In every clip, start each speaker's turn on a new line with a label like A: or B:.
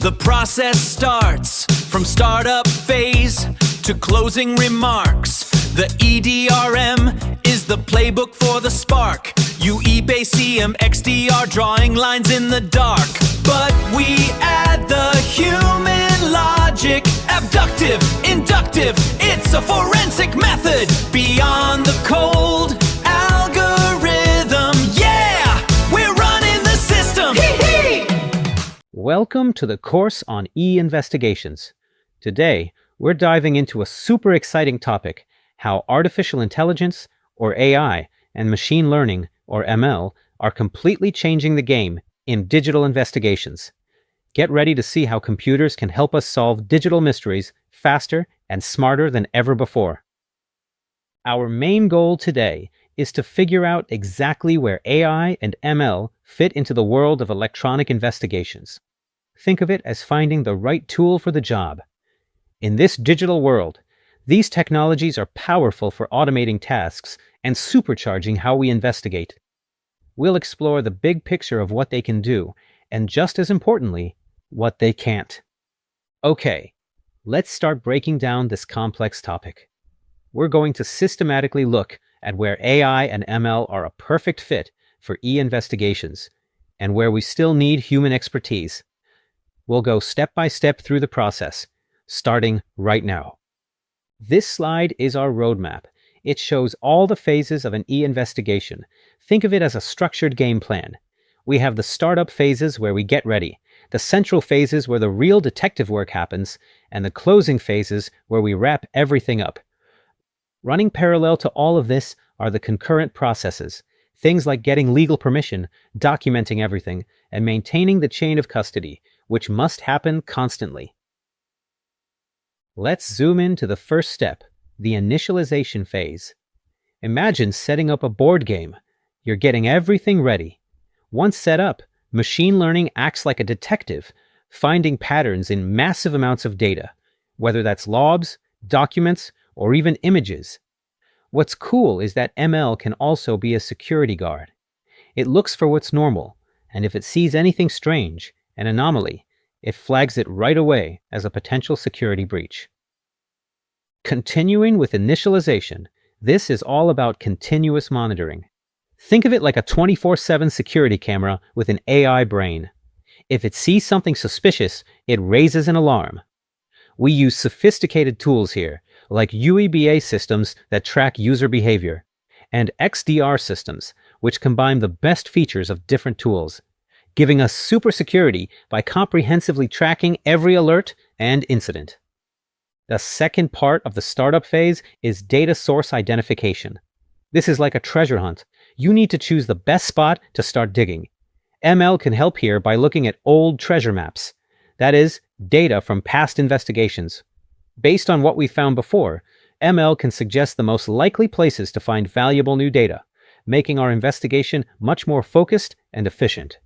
A: The process starts from startup phase to closing remarks. The EDRM is the playbook for the spark. UEBA, SIEM, XDR, drawing lines in the dark. But we add the human logic, abductive, inductive. It's a forensic method beyond the cold algorithm. Yeah, we're running the system. Hee hee!
B: Welcome to the course on EInvestigations. Today, we're diving into a super exciting topic: how artificial intelligence, or AI, and machine learning, or ML, are completely changing the game in digital investigations. Get ready to see how computers can help us solve digital mysteries faster and smarter than ever before. Our main goal today is to figure out exactly where AI and ML fit into the world of electronic investigations. Think of it as finding the right tool for the job. In this digital world, these technologies are powerful for automating tasks and supercharging how we investigate. We'll explore the big picture of what they can do, and just as importantly, what they can't. Okay, let's start breaking down this complex topic. We're going to systematically look at where AI and ML are a perfect fit for EInvestigations, and where we still need human expertise. We'll go step by step through the process, starting right now. This slide is our roadmap. It shows all the phases of an EInvestigation. Think of it as a structured game plan. We have the startup phases where we get ready, the central phases where the real detective work happens, and the closing phases where we wrap everything up. Running parallel to all of this are the concurrent processes, things like getting legal permission, documenting everything, and maintaining the chain of custody, which must happen constantly. Let's zoom in to the first step, the initialization phase. Imagine setting up a board game. You're getting everything ready. Once set up, machine learning acts like a detective, finding patterns in massive amounts of data, whether that's logs, documents, or even images. What's cool is that ML can also be a security guard. It looks for what's normal, and if it sees anything strange, an anomaly, it flags it right away as a potential security breach. Continuing with initialization, this is all about continuous monitoring. Think of it like a 24/7 security camera with an AI brain. If it sees something suspicious, it raises an alarm. We use sophisticated tools here, like UEBA systems that track user behavior, and XDR systems, which combine the best features of different tools, giving us super security by comprehensively tracking every alert and incident. The second part of the startup phase is data source identification. This is like a treasure hunt. You need to choose the best spot to start digging. ML can help here by looking at old treasure maps. That is, data from past investigations. Based on what we found before, ML can suggest the most likely places to find valuable new data, making our investigation much more focused and efficient.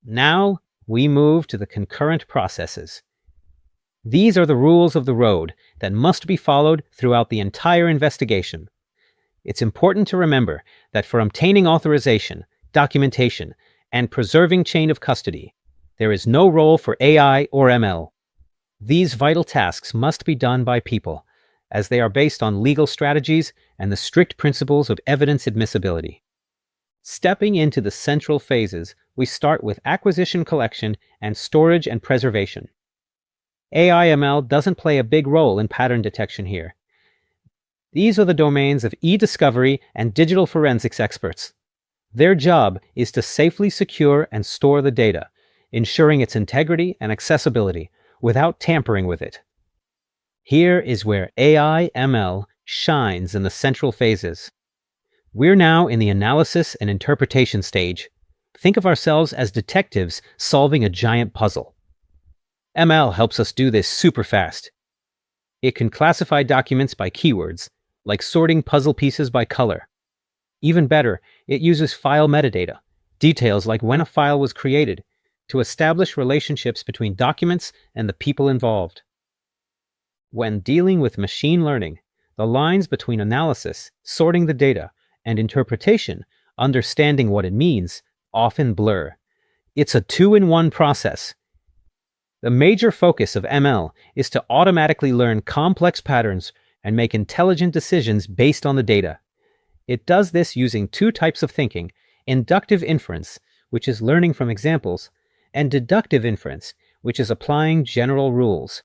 B: Now, we move to the concurrent processes. These are the rules of the road that must be followed throughout the entire investigation. It's important to remember that for obtaining authorization, documentation, and preserving chain of custody, there is no role for AI or ML. These vital tasks must be done by people, as they are based on legal strategies and the strict principles of evidence admissibility. Stepping into the central phases, we start with acquisition, collection, and storage and preservation. AI/ML doesn't play a big role in pattern detection here. These are the domains of e-discovery and digital forensics experts. Their job is to safely secure and store the data, ensuring its integrity and accessibility without tampering with it. Here is where AI/ML shines in the central phases. We're now in the analysis and interpretation stage. Think of ourselves as detectives solving a giant puzzle. ML helps us do this super fast. It can classify documents by keywords, like sorting puzzle pieces by color. Even better, it uses file metadata, details like when a file was created, to establish relationships between documents and the people involved. When dealing with machine learning, the lines between analysis, sorting the data, and interpretation, understanding what it means, often blur. It's a two-in-one process. The major focus of ML is to automatically learn complex patterns and make intelligent decisions based on the data. It does this using two types of thinking: inductive inference, which is learning from examples, and deductive inference, which is applying general rules.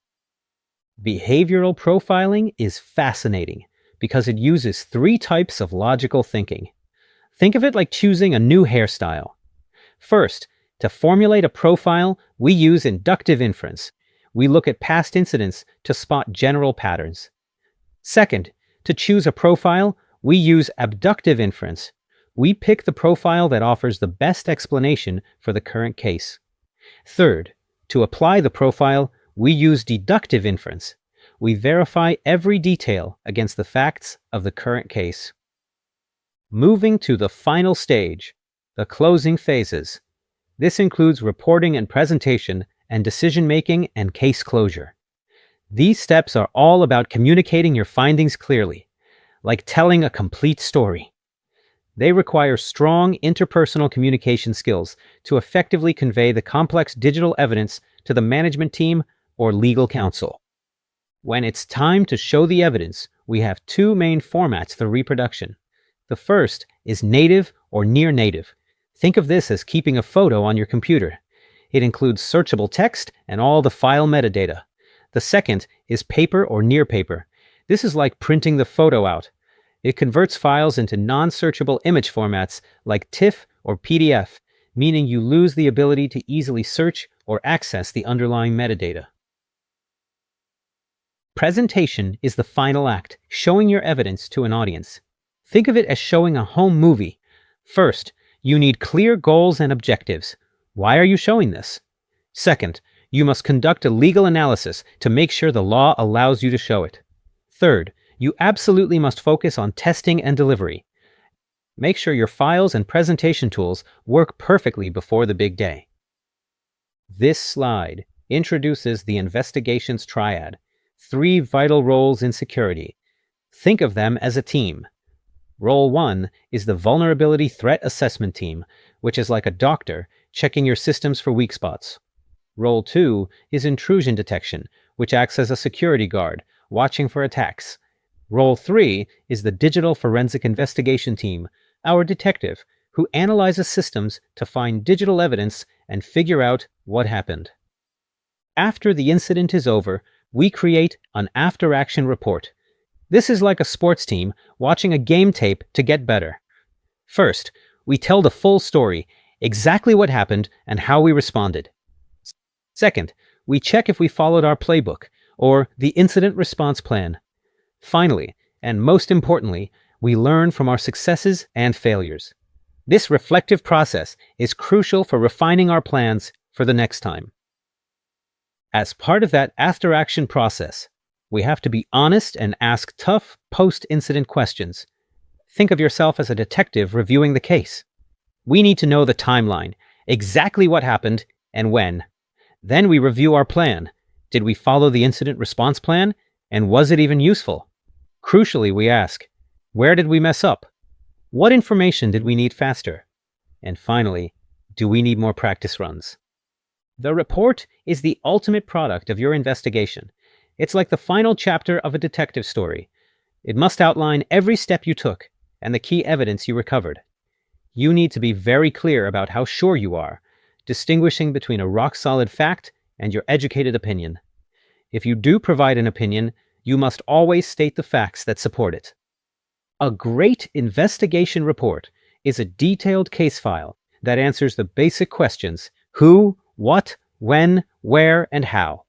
B: Behavioral profiling is fascinating because it uses three types of logical thinking. Think of it like choosing a new hairstyle. First, to formulate a profile, we use inductive inference. We look at past incidents to spot general patterns. Second, to choose a profile, we use abductive inference. We pick the profile that offers the best explanation for the current case. Third, to apply the profile, we use deductive inference. We verify every detail against the facts of the current case. Moving to the final stage, the closing phases. This includes reporting and presentation and decision-making and case closure. These steps are all about communicating your findings clearly, like telling a complete story. They require strong interpersonal communication skills to effectively convey the complex digital evidence to the management team or legal counsel. When it's time to show the evidence, we have two main formats for reproduction. The first is native or near native. Think of this as keeping a photo on your computer. It includes searchable text and all the file metadata. The second is paper or near paper. This is like printing the photo out. It converts files into non-searchable image formats like TIFF or PDF, meaning you lose the ability to easily search or access the underlying metadata. Presentation is the final act, showing your evidence to an audience. Think of it as showing a home movie. First, you need clear goals and objectives. Why are you showing this? Second, you must conduct a legal analysis to make sure the law allows you to show it. Third, you absolutely must focus on testing and delivery. Make sure your files and presentation tools work perfectly before the big day. This slide introduces the investigations triad, three vital roles in security. Think of them as a team. Role 1 is the Vulnerability Threat Assessment Team, which is like a doctor checking your systems for weak spots. Role 2 is Intrusion Detection, which acts as a security guard, watching for attacks. Role 3 is the Digital Forensic Investigation Team, our detective, who analyzes systems to find digital evidence and figure out what happened. After the incident is over, we create an after-action report. This is like a sports team watching a game tape to get better. First, we tell the full story, exactly what happened and how we responded. Second, we check if we followed our playbook or the incident response plan. Finally, and most importantly, we learn from our successes and failures. This reflective process is crucial for refining our plans for the next time. As part of that after-action process, we have to be honest and ask tough post-incident questions. Think of yourself as a detective reviewing the case. We need to know the timeline, exactly what happened and when. Then we review our plan. Did we follow the incident response plan? And was it even useful? Crucially, we ask, where did we mess up? What information did we need faster? And finally, do we need more practice runs? The report is the ultimate product of your investigation. It's like the final chapter of a detective story. It must outline every step you took and the key evidence you recovered. You need to be very clear about how sure you are, distinguishing between a rock-solid fact and your educated opinion. If you do provide an opinion, you must always state the facts that support it. A great investigation report is a detailed case file that answers the basic questions: who, what, when, where, and how.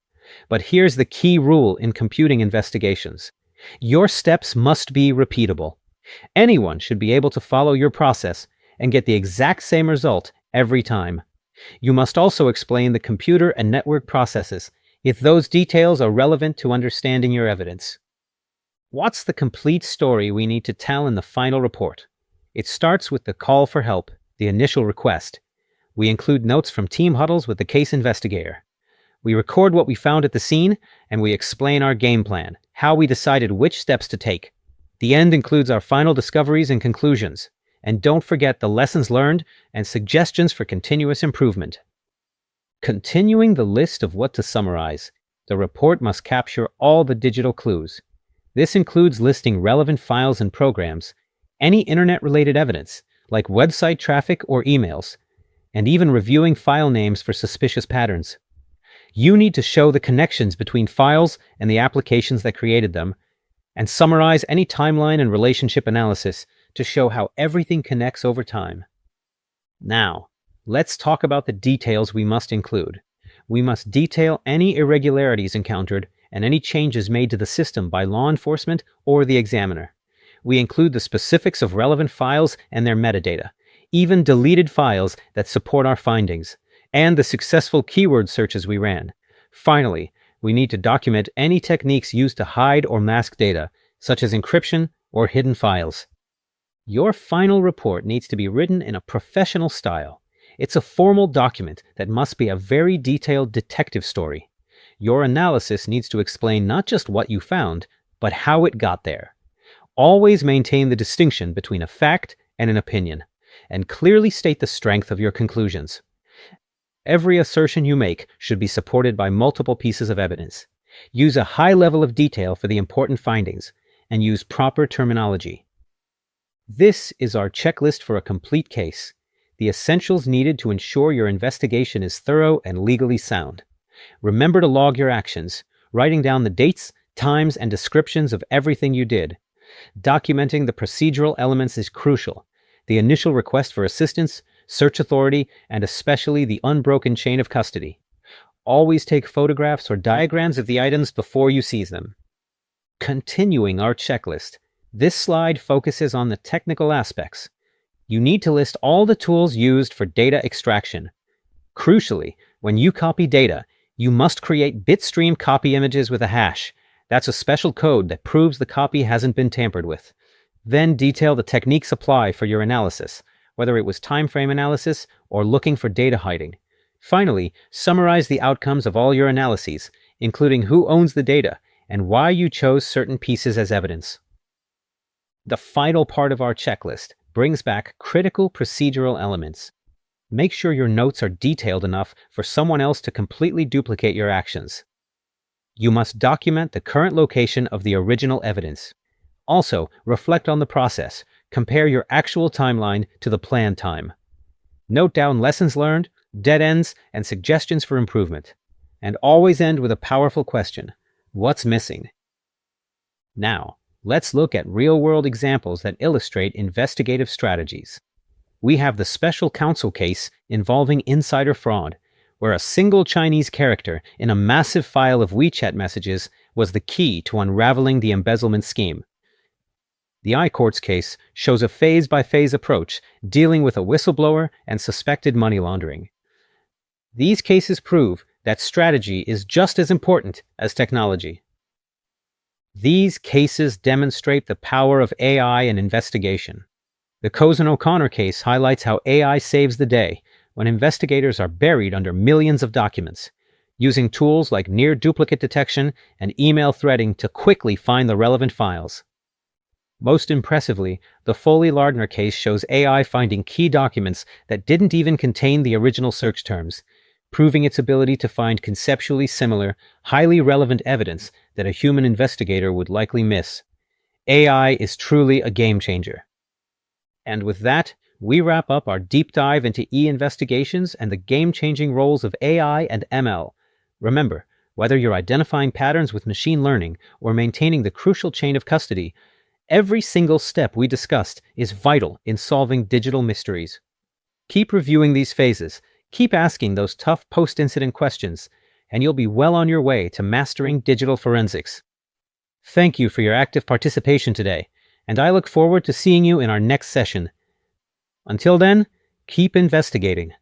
B: But here's the key rule in computing investigations. Your steps must be repeatable. Anyone should be able to follow your process and get the exact same result every time. You must also explain the computer and network processes if those details are relevant to understanding your evidence. What's the complete story we need to tell in the final report? It starts with the call for help, the initial request. We include notes from team huddles with the case investigator. We record what we found at the scene, and we explain our game plan, how we decided which steps to take. The end includes our final discoveries and conclusions. And don't forget the lessons learned and suggestions for continuous improvement. Continuing the list of what to summarize, the report must capture all the digital clues. This includes listing relevant files and programs, any internet-related evidence, like website traffic or emails, and even reviewing file names for suspicious patterns. You need to show the connections between files and the applications that created them, and summarize any timeline and relationship analysis to show how everything connects over time. Now, let's talk about the details we must include. We must detail any irregularities encountered and any changes made to the system by law enforcement or the examiner. We include the specifics of relevant files and their metadata, even deleted files that support our findings, and the successful keyword searches we ran. Finally, we need to document any techniques used to hide or mask data, such as encryption or hidden files. Your final report needs to be written in a professional style. It's a formal document that must be a very detailed detective story. Your analysis needs to explain not just what you found, but how it got there. Always maintain the distinction between a fact and an opinion, and clearly state the strength of your conclusions. Every assertion you make should be supported by multiple pieces of evidence. Use a high level of detail for the important findings, and use proper terminology. This is our checklist for a complete case, the essentials needed to ensure your investigation is thorough and legally sound. Remember to log your actions, writing down the dates, times, and descriptions of everything you did. Documenting the procedural elements is crucial. The initial request for assistance, search authority, and especially the unbroken chain of custody. Always take photographs or diagrams of the items before you seize them. Continuing our checklist, this slide focuses on the technical aspects. You need to list all the tools used for data extraction. Crucially, when you copy data, you must create bitstream copy images with a hash. That's a special code that proves the copy hasn't been tampered with. Then detail the techniques applied for your analysis, whether it was time frame analysis or looking for data hiding. Finally, summarize the outcomes of all your analyses, including who owns the data and why you chose certain pieces as evidence. The final part of our checklist brings back critical procedural elements. Make sure your notes are detailed enough for someone else to completely duplicate your actions. You must document the current location of the original evidence. Also, reflect on the process. Compare your actual timeline to the planned time. Note down lessons learned, dead ends, and suggestions for improvement. And always end with a powerful question: what's missing? Now, let's look at real-world examples that illustrate investigative strategies. We have the special counsel case involving insider fraud, where a single Chinese character in a massive file of WeChat messages was the key to unraveling the embezzlement scheme. The iCourts case shows a phase-by-phase approach dealing with a whistleblower and suspected money laundering. These cases prove that strategy is just as important as technology. These cases demonstrate the power of AI in investigation. The Cozen O'Connor case highlights how AI saves the day when investigators are buried under millions of documents, using tools like near-duplicate detection and email threading to quickly find the relevant files. Most impressively, the Foley-Lardner case shows AI finding key documents that didn't even contain the original search terms, proving its ability to find conceptually similar, highly relevant evidence that a human investigator would likely miss. AI is truly a game changer. And with that, we wrap up our deep dive into EInvestigations and the game-changing roles of AI and ML. Remember, whether you're identifying patterns with machine learning or maintaining the crucial chain of custody, every single step we discussed is vital in solving digital mysteries. Keep reviewing these phases, keep asking those tough post-incident questions, and you'll be well on your way to mastering digital forensics. Thank you for your active participation today, and I look forward to seeing you in our next session. Until then, keep investigating.